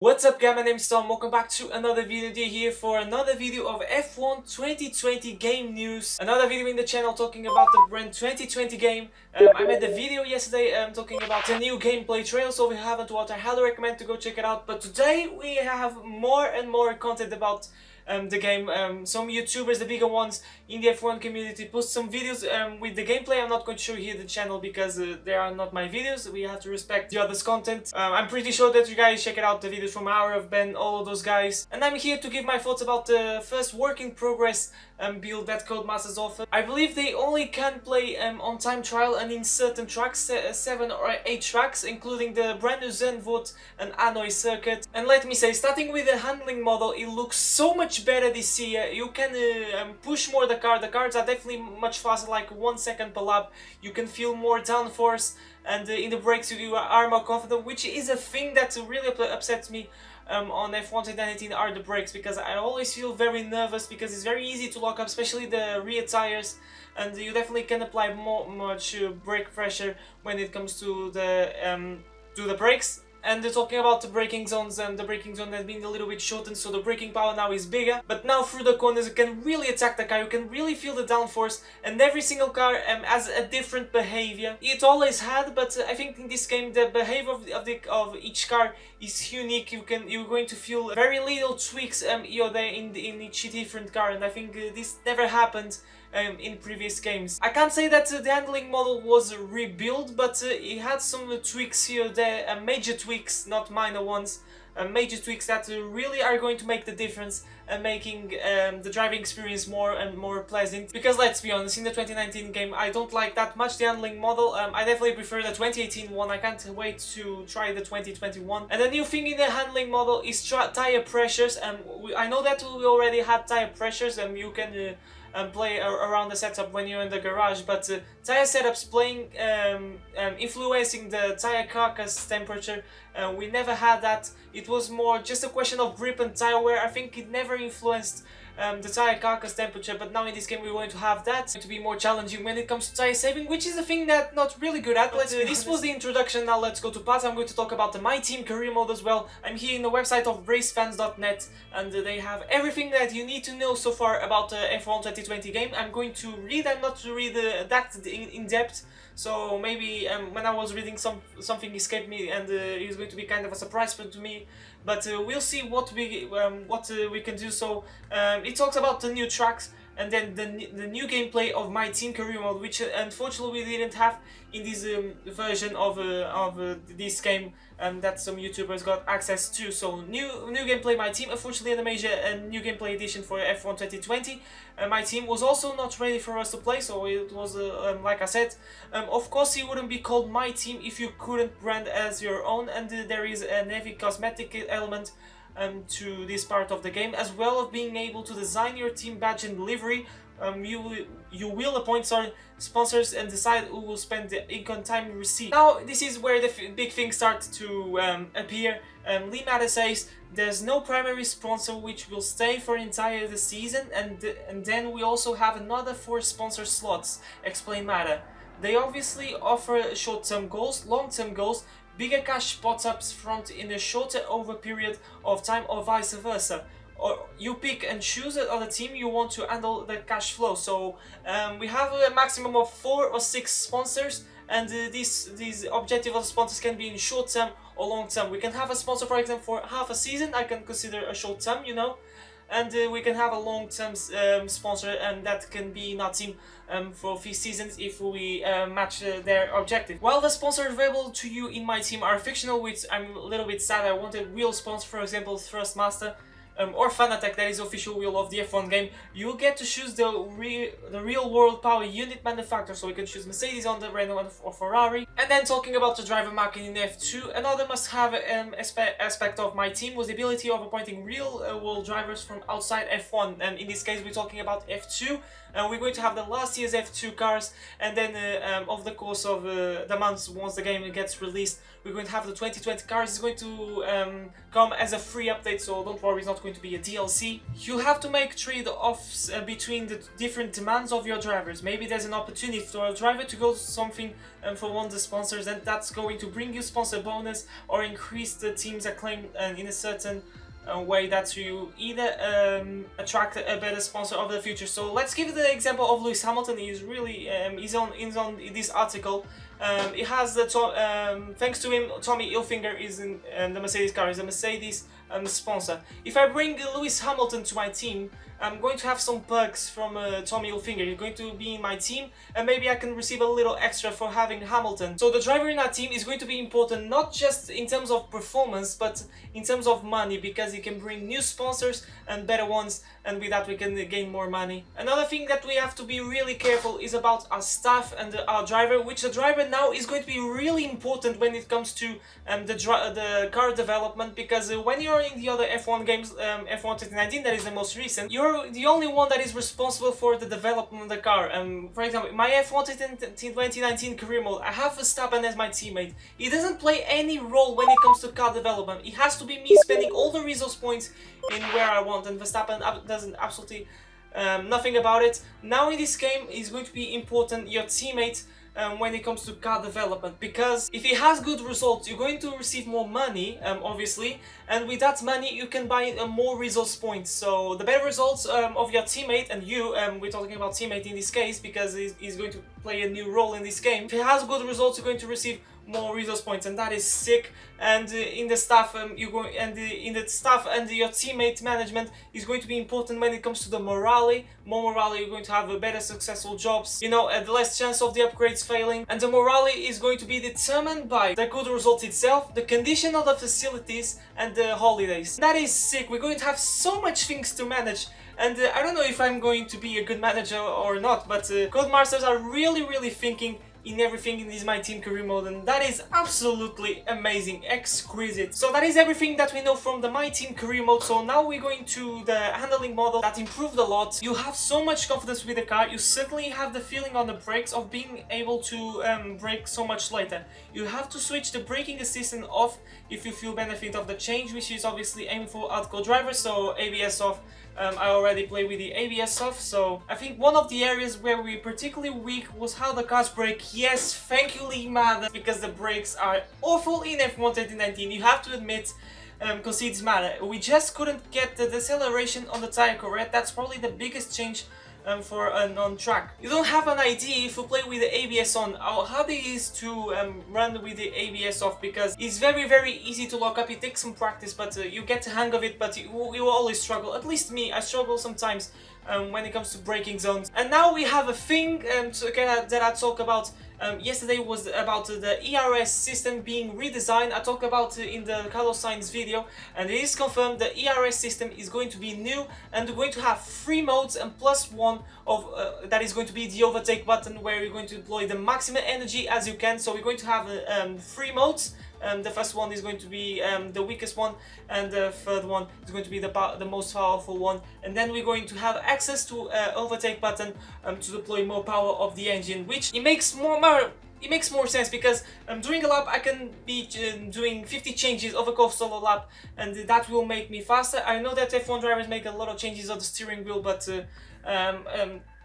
What's up guys, my name is Tom, welcome back to another video. Here for another video of F1 2020 game news. Another video in the channel talking about the brand 2020 game. I made the video yesterday talking about the new gameplay trail, so if you haven't watched, I highly recommend to go check it out. But today we have more and more content about the game. Some YouTubers, the bigger ones in the F1 community, post some videos with the gameplay. I'm not going to show you here the channel because they are not my videos. We have to respect the others' content. I'm pretty sure that you guys check it out, the videos from Hour of Ben, all of those guys. And I'm here to give my thoughts about the first work in progress build that Codemasters offer. I believe they only can play on time trial and in certain tracks, 7 or 8 tracks, including the brand new Zandvoort and Hanoi circuit. And let me say, starting with the handling model, it looks so much better this year. You can push more the car. The cars are definitely much faster, like 1 second per lap. You can feel more downforce, and in the brakes you are more confident, which is a thing that really upsets me on F1 2019 are the brakes, because I always feel very nervous because it's very easy to lock up, especially the rear tires, and you definitely can apply much brake pressure when it comes to the brakes. And talking about the braking zones, the braking zone has been a little bit shortened, so the braking power now is bigger. But now through the corners you can really attack the car, you can really feel the downforce, and every single car has a different behavior. It always had, but I think in this game the behavior of each car is unique. You're going to feel very little tweaks here or there in each different car, and I think this never happened in previous games. I can't say that the handling model was rebuilt, but it had some tweaks here there, major tweaks, not minor ones, major tweaks that really are going to make the difference and making the driving experience more and more pleasant. Because let's be honest, in the 2019 game I don't like that much the handling model. I definitely prefer the 2018 one. I can't wait to try the 2021. And the new thing in the handling model is tire pressures. I know that we already had tire pressures, and you can play around the setup when you're in the garage, but tire setups playing influencing the tire carcass temperature, we never had that. It was more just a question of grip and tire wear. I think it never influenced the tire carcass temperature, but now in this game we're going to have that. It's going to be more challenging when it comes to tire saving, which is a thing that not really good at. But this was the introduction. Now let's go to parts. I'm going to talk about the My Team career mode as well. I'm here in the website of racefans.net, and they have everything that you need to know so far about the F1 2020 game. I'm going to read, I'm not to read that in depth, so maybe when I was reading something escaped me, and it's going to be kind of a surprise to me. But we'll see what we can do. So it talks about the new tracks, and then the new gameplay of My Team career mode, which unfortunately we didn't have in this version of this game that some YouTubers got access to. So new gameplay My Team. Unfortunately, the major new gameplay edition for F1 2020. My Team was also not ready for us to play, so it was like I said. Of course, it wouldn't be called My Team if you couldn't brand as your own, and there is an heavy cosmetic element to this part of the game, as well as being able to design your team badge and livery. You will appoint sponsors and decide who will spend the icon time you receive. Now this is where the big things start to appear. Lee Matter says there's no primary sponsor which will stay for entire the season, and then we also have another 4 sponsor slots. Explain Matter. They obviously offer short-term goals, long-term goals, bigger cash spots up front in a shorter over period of time, or vice versa. Or you pick and choose the other team you want to handle the cash flow. So we have a maximum of 4 or 6 sponsors, and these objective of the sponsors can be in short term or long term. We can have a sponsor, for example, for half a season. I can consider a short term, you know. And we can have a long-term sponsor, and that can be in our team for a few seasons if we match their objective. While the sponsors available to you in My Team are fictional, which I'm a little bit sad. I wanted real sponsor, for example, Thrustmaster or Fanatec, that is official wheel of the F1 game. You get to choose the real world power unit manufacturer, so you can choose Mercedes, Honda, Renault or Ferrari. And then talking about the driver market in F2, another must-have aspect of My Team was the ability of appointing real world drivers from outside F1, and in this case we're talking about F2. We're going to have the last year's F2 cars, and then over the course of the months, once the game gets released, we're going to have the 2020 cars. It's going to come as a free update, so don't worry, it's not going going to be a DLC. You have to make trade-offs between the different demands of your drivers. Maybe there's an opportunity for a driver to go to something for one of the sponsors, and that's going to bring you sponsor bonus or increase the team's acclaim in a certain way that you either attract a better sponsor of the future. So let's give the example of Lewis Hamilton. He's really he's on this article. It has the thanks to him, Tommy Hilfiger is in the Mercedes car. Is a Mercedes sponsor. If I bring Lewis Hamilton to my team, I'm going to have some perks from Tommy Hilfiger. He's going to be in my team, and maybe I can receive a little extra for having Hamilton. So the driver in our team is going to be important, not just in terms of performance, but in terms of money, because he can bring new sponsors and better ones, and with that we can gain more money. Another thing that we have to be really careful is about our staff and our driver, which the driver now is going to be really important when it comes to the car development, because when you're in the other F1 games, F1 2019, that is the most recent, you're the only one that is responsible for the development of the car. For example, my F1 2019 career mode, I have Verstappen as my teammate. He doesn't play any role when it comes to car development. It has to be me spending all the resource points in where I want, and Verstappen doesn't absolutely nothing about it. Now in this game, it's going to be important, your teammate, when it comes to car development, because if he has good results, you're going to receive more money, obviously, and with that money you can buy more resource points. So the better results of your teammate, and you, we're talking about teammate in this case because he's going to play a new role in this game. If he has good results, you're going to receive more resource points, and that is sick. And in the staff, in the staff and your teammate management is going to be important when it comes to the morale. More morale, you're going to have a better successful jobs, you know, the less chance of the upgrades failing, and the morale is going to be determined by the good result itself, the condition of the facilities, and the holidays. That is sick. We're going to have so much things to manage. And I don't know if I'm going to be a good manager or not, but Codemasters are really thinking in everything in this My Team career mode, and that is absolutely amazing, exquisite. So that is everything that we know from the My Team career mode. So now we're going to the handling model that improved a lot. You have so much confidence with the car. You certainly have the feeling on the brakes of being able to brake so much later. You have to switch the braking assistant off if you feel benefit of the change, which is obviously aimed for hardcore drivers, so ABS off. I already play with the ABS off, so I think one of the areas where we particularly weak was how the cars brake. Yes, thank you Lee Mather, because the brakes are awful in F1 2019, you have to admit. Concedes matter. We just couldn't get the deceleration on the tire correct. That's probably the biggest change for an on track. You don't have an idea if you play with the ABS on how hard it is to run with the ABS off, because it's very easy to lock up. It takes some practice, but you get the hang of it, but you will always struggle. At least me, I struggle sometimes when it comes to braking zones. And now we have a thing that I talked about yesterday, was about the ERS system being redesigned. I talked about in the Carlos Sainz video, and it is confirmed the ERS system is going to be new, and we're going to have 3 modes and plus one of that is going to be the overtake button, where you're going to deploy the maximum energy as you can. So we're going to have 3 modes. The first one is going to be the weakest one, and the third one is going to be the most powerful one, and then we're going to have access to overtake button to deploy more power of the engine, which it makes more sense, because during a lap I can be doing 50 changes of a course solo lap, and that will make me faster. I know that F1 drivers make a lot of changes on the steering wheel, but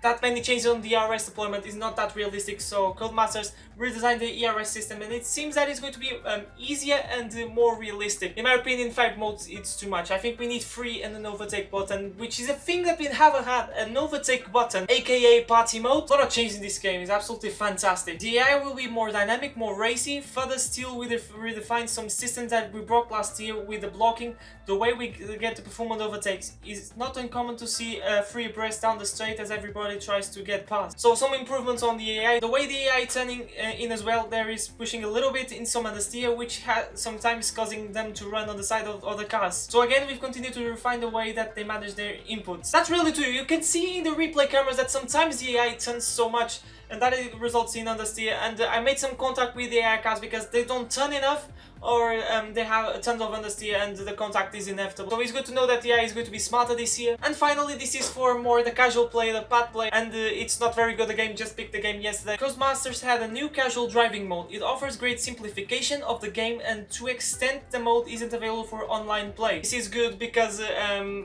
that many changes on the ERS deployment is not that realistic. So Codemasters redesigned the ERS system, and it seems that it's going to be easier and more realistic. In my opinion, 5 modes it's too much. I think we need 3 and an overtake button, which is a thing that we haven't had, an overtake button, aka party mode. A lot of changes in this game, is absolutely fantastic. The AI will be more dynamic, more racy. Further still, we redefined some systems that we broke last year with the blocking. The way we get the performance overtakes is not uncommon to see free abreast down the straight as everybody tries to get past. So some improvements on the AI. The way the AI turning in as well, there is pushing a little bit in some understeer, which sometimes causing them to run on the side of other cars. So again, we've continued to refine the way that they manage their inputs. That's really true. You can see in the replay cameras that sometimes the AI turns so much, and that results in understeer. And I made some contact with the AI cars because they don't turn enough, or they have tons of understeer and the contact is inevitable. So it's good to know that the AI is going to be smarter this year. And finally, this is for more the casual player, the pad play, and it's not very good. The game just picked the game yesterday. Codemasters had a new casual driving mode. It offers great simplification of the game, and to extent the mode isn't available for online play. This is good because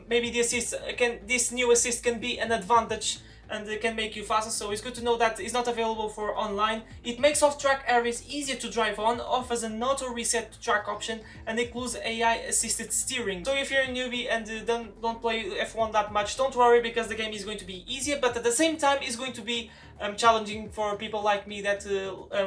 maybe this new assist can be an advantage and it can make you faster, so it's good to know that it's not available for online. It makes off-track areas easier to drive on, offers an auto-reset track option, and includes AI-assisted steering. So if you're a newbie and don't play F1 that much, don't worry, because the game is going to be easier, but at the same time it's going to be challenging for people like me that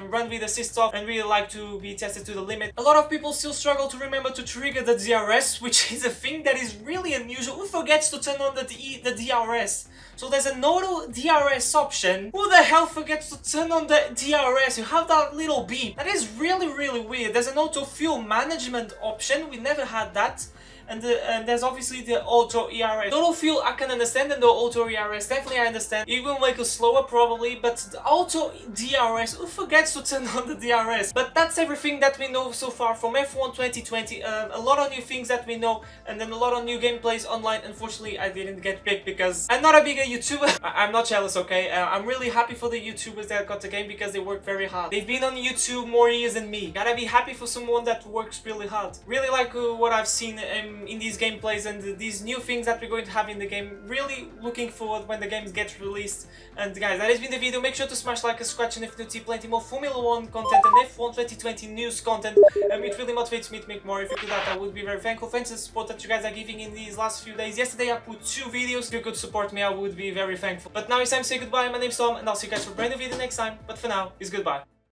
run with assists off and really like to be tested to the limit. A lot of people still struggle to remember to trigger the DRS, which is a thing that is really unusual. Who forgets to turn on the DRS? So there's an auto DRS option. Who the hell forgets to turn on the DRS? You have that little beep. That is really weird. There's an auto fuel management option. We never had that. And there's obviously the auto ERS. Auto fuel I can understand, and the auto ERS definitely I understand. It will make it slower probably, but the auto DRS, who forgets to turn on the DRS? But that's everything that we know so far from F1 2020. A lot of new things that we know, and then a lot of new gameplays online. Unfortunately, I didn't get picked because I'm not a bigger YouTuber. I'm not jealous, okay? I'm really happy for the YouTubers that got the game because they worked very hard. They've been on YouTube more years than me. Gotta be happy for someone that works really hard. Really like what I've seen in these gameplays and these new things that we're going to have in the game. Really looking forward when the game gets released. And guys, that has been the video. Make sure to smash like, subscribe, and if you see plenty more Formula 1 content and F1 2020 news content. It really motivates me to make more. If you do that, I would be very thankful. Thanks for the support that you guys are giving in these last few days. Yesterday I put 2 videos. If you could support me, I would be very thankful. But now it's time to say goodbye. My name's Tom, and I'll see you guys for a brand new video next time. But for now, it's goodbye.